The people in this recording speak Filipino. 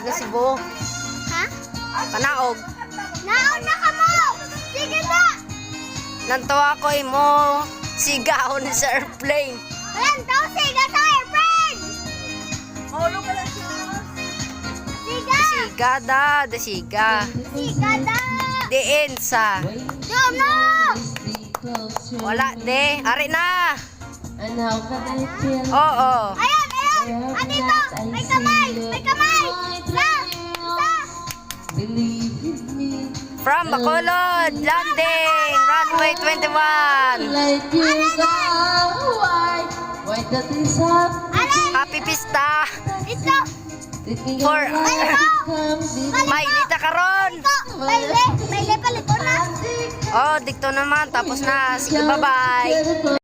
taga Cebu. Ha? Kanaog. Naon na ka mo! Sige na! Nanto ako mo sigaw ni sa airplane. Ayan daw, siga sa airplane! Mahulog ka lang siya. Siga! Siga da, desiga. Siga na! Diin sa. Diyan na! Wala de. Ari na. And how can I feel? Oo. Ayan, ayan! Andito! May kamay! May kamay! Isa! Isa! Believe in me. From Bacolod, landing, runway 21. Let you go. Why that is happening? Aray! Happy Pista. Ito! Thinking For of life comes in Maylita karon. Ito! Baile! Baile, palito na! Oh, dikto naman tapos na. Sige, bye-bye.